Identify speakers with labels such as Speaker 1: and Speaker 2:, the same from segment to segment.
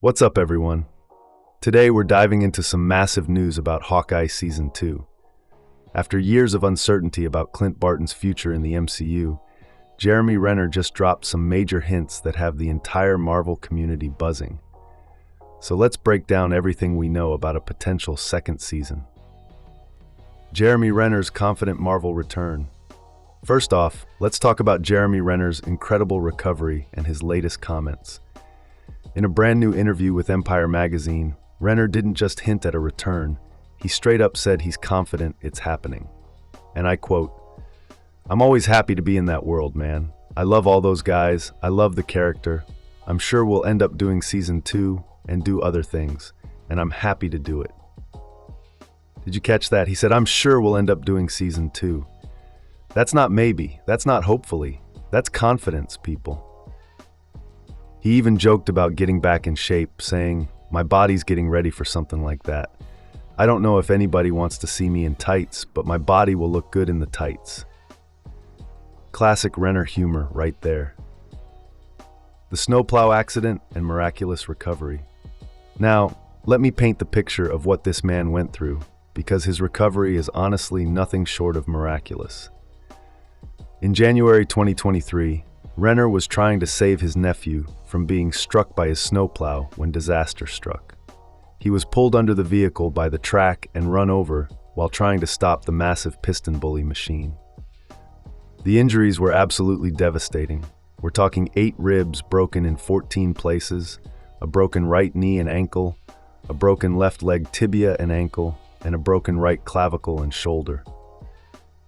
Speaker 1: What's up, everyone? Today we're diving into some massive news about Hawkeye Season 2. After years of uncertainty about Clint Barton's future in the MCU, Jeremy Renner just dropped some major hints that have the entire Marvel community buzzing. So let's break down everything we know about a potential second season. Jeremy Renner's confident Marvel return. First off, let's talk about Jeremy Renner's incredible recovery and his latest comments. In a brand new interview with Empire magazine, Renner didn't just hint at a return, he straight up said he's confident it's happening. And I quote, "I'm always happy to be in that world, man. I love all those guys, I love the character. I'm sure we'll end up doing season 2 and do other things, and I'm happy to do it." Did you catch that? He said, "I'm sure we'll end up doing season 2. That's not maybe, that's not hopefully, that's confidence, people. He even joked about getting back in shape, saying, "My body's getting ready for something like that. I don't know if anybody wants to see me in tights, but my body will look good in the tights." Classic Renner humor right there. The snowplow accident and miraculous recovery. Now, let me paint the picture of what this man went through, because his recovery is honestly nothing short of miraculous. In January 2023, Renner was trying to save his nephew from being struck by his snowplow when disaster struck. He was pulled under the vehicle by the track and run over while trying to stop the massive piston bully machine. The injuries were absolutely devastating. We're talking 8 ribs broken in 14 places, a broken right knee and ankle, a broken left leg tibia and ankle, and a broken right clavicle and shoulder.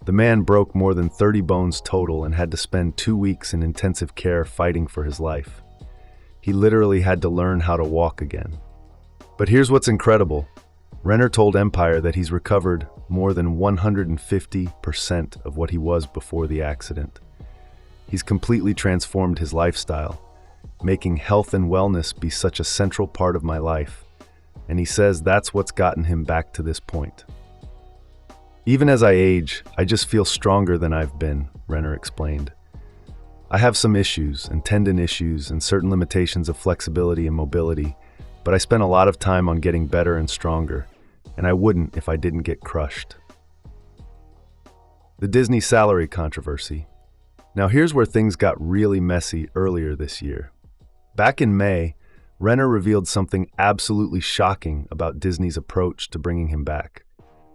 Speaker 1: The man broke more than 30 bones total and had to spend 2 weeks in intensive care fighting for his life. He literally had to learn how to walk again. But here's what's incredible. Renner told Empire that he's recovered more than 150% of what he was before the accident. He's completely transformed his lifestyle, making health and wellness be such a central part of my life. And he says that's what's gotten him back to this point. "Even as I age, I just feel stronger than I've been," Renner explained. "I have some issues and tendon issues and certain limitations of flexibility and mobility, but I spent a lot of time on getting better and stronger, and I wouldn't if I didn't get crushed." The Disney salary controversy. Now here's where things got really messy earlier this year. Back in May, Renner revealed something absolutely shocking about Disney's approach to bringing him back.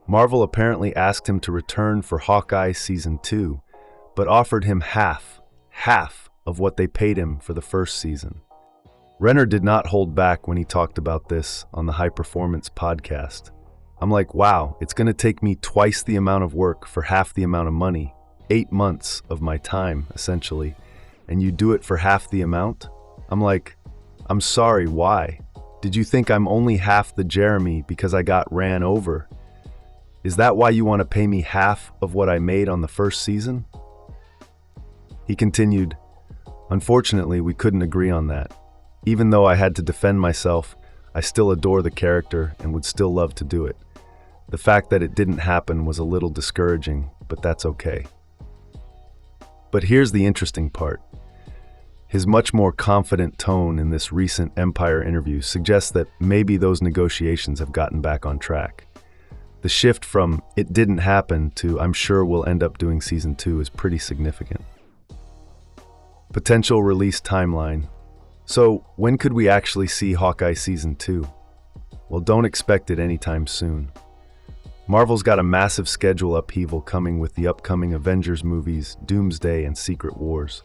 Speaker 1: Marvel apparently asked him to return for Hawkeye Season 2, but offered him half of what they paid him for the first season. Renner did not hold back when he talked about this on the High Performance podcast. "I'm like, wow, it's going to take me twice the amount of work for half the amount of money, 8 months of my time, essentially, and you do it for half the amount?" I'm like, I'm sorry, why? Did you think I'm only half the Jeremy because I got ran over? Is that why you want to pay me half of what I made on the first season? He continued, "Unfortunately, we couldn't agree on that. Even though I had to defend myself, I still adore the character and would still love to do it. The fact that it didn't happen was a little discouraging, but that's okay." But here's the interesting part. His much more confident tone in this recent Empire interview suggests that maybe those negotiations have gotten back on track. The shift from "it didn't happen" to "I'm sure we'll end up doing season 2" is pretty significant. Potential release timeline. So, when could we actually see Hawkeye Season 2? Well, don't expect it anytime soon. Marvel's got a massive schedule upheaval coming with the upcoming Avengers movies, Doomsday and Secret Wars.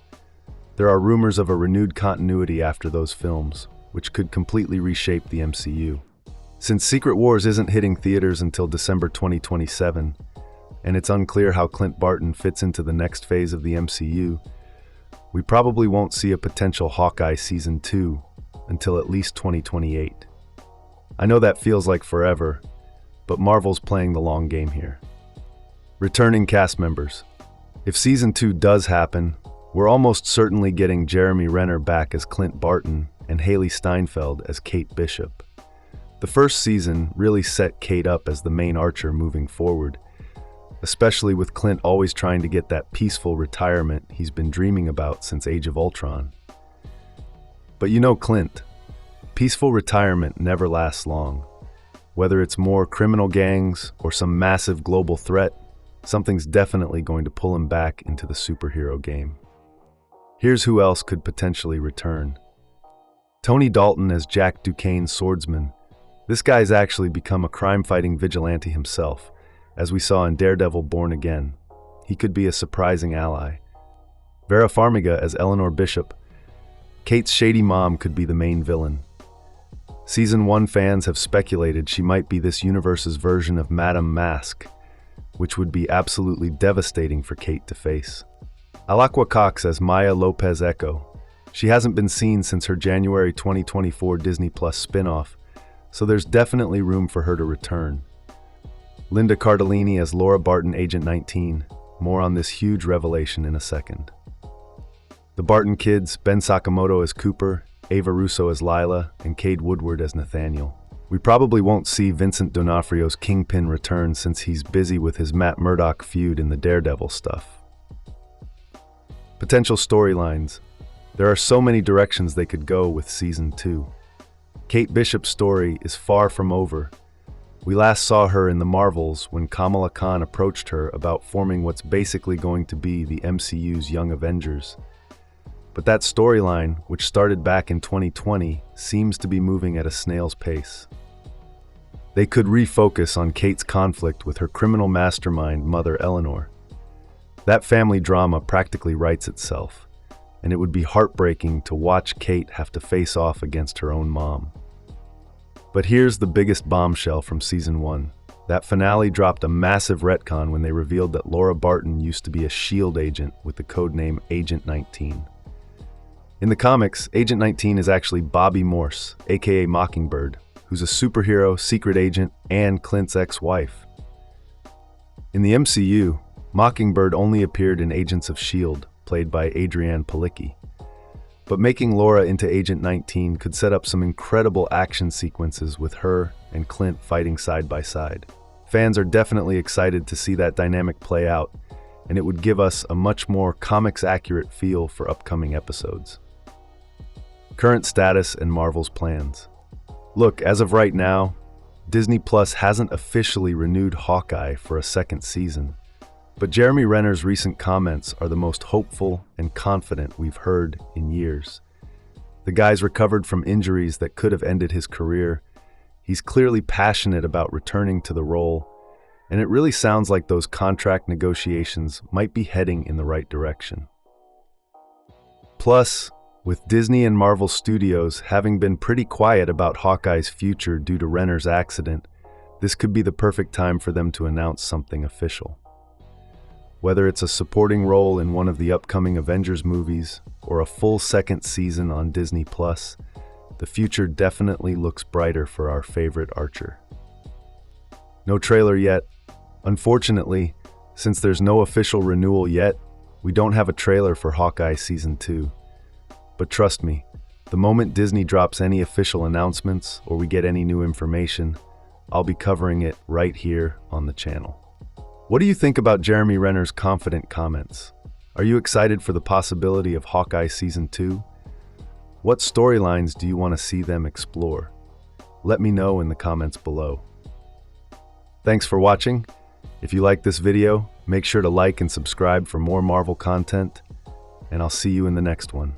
Speaker 1: There are rumors of a renewed continuity after those films, which could completely reshape the MCU. Since Secret Wars isn't hitting theaters until December 2027, and it's unclear how Clint Barton fits into the next phase of the MCU, we probably won't see a potential Hawkeye Season 2 until at least 2028. I know that feels like forever, but Marvel's playing the long game here. Returning cast members. If Season 2 does happen, we're almost certainly getting Jeremy Renner back as Clint Barton and Hailee Steinfeld as Kate Bishop. The first season really set Kate up as the main Archer moving forward, especially with Clint always trying to get that peaceful retirement he's been dreaming about since Age of Ultron. But you know Clint. Peaceful retirement never lasts long. Whether it's more criminal gangs or some massive global threat, something's definitely going to pull him back into the superhero game. Here's who else could potentially return. Tony Dalton as Jack Duquesne's swordsman. This guy's actually become a crime-fighting vigilante himself, as we saw in Daredevil Born Again. He could be a surprising ally. Vera Farmiga as Eleanor Bishop. Kate's shady mom could be the main villain. Season 1 fans have speculated she might be this universe's version of Madame Mask, which would be absolutely devastating for Kate to face. Alaqua Cox as Maya Lopez Echo. She hasn't been seen since her January 2024 Disney Plus spin-off, so there's definitely room for her to return. Linda Cardellini as Laura Barton, Agent 19. More on this huge revelation in a second. The Barton kids, Ben Sakamoto as Cooper, Ava Russo as Lila, and Cade Woodward as Nathaniel. We probably won't see Vincent D'Onofrio's Kingpin return since he's busy with his Matt Murdock feud in the Daredevil stuff. Potential storylines. There are so many directions they could go with Season 2. Kate Bishop's story is far from over. We last saw her in the Marvels when Kamala Khan approached her about forming what's basically going to be the MCU's Young Avengers. But that storyline, which started back in 2020, seems to be moving at a snail's pace. They could refocus on Kate's conflict with her criminal mastermind mother Eleanor. That family drama practically writes itself, and it would be heartbreaking to watch Kate have to face off against her own mom. But here's the biggest bombshell from Season 1. That finale dropped a massive retcon when they revealed that Laura Barton used to be a S.H.I.E.L.D. agent with the codename Agent 19. In the comics, Agent 19 is actually Bobby Morse, aka Mockingbird, who's a superhero, secret agent, and Clint's ex-wife. In the MCU, Mockingbird only appeared in Agents of S.H.I.E.L.D., played by Adrienne Palicki. But making Laura into Agent 19 could set up some incredible action sequences with her and Clint fighting side by side. Fans are definitely excited to see that dynamic play out, and it would give us a much more comics-accurate feel for upcoming episodes. Current status and Marvel's plans. Look, as of right now, Disney Plus hasn't officially renewed Hawkeye for a second season, but Jeremy Renner's recent comments are the most hopeful and confident we've heard in years. The guy's recovered from injuries that could have ended his career. He's clearly passionate about returning to the role, and it really sounds like those contract negotiations might be heading in the right direction. Plus, with Disney and Marvel Studios having been pretty quiet about Hawkeye's future due to Renner's accident, this could be the perfect time for them to announce something official. Whether it's a supporting role in one of the upcoming Avengers movies or a full second season on Disney Plus, the future definitely looks brighter for our favorite Archer. No trailer yet. Unfortunately, since there's no official renewal yet, we don't have a trailer for Hawkeye Season 2. But trust me, the moment Disney drops any official announcements or we get any new information, I'll be covering it right here on the channel. What do you think about Jeremy Renner's confident comments? Are you excited for the possibility of Hawkeye Season 2? What storylines do you want to see them explore? Let me know in the comments below. Thanks for watching. If you like this video, make sure to like and subscribe for more Marvel content, and I'll see you in the next one.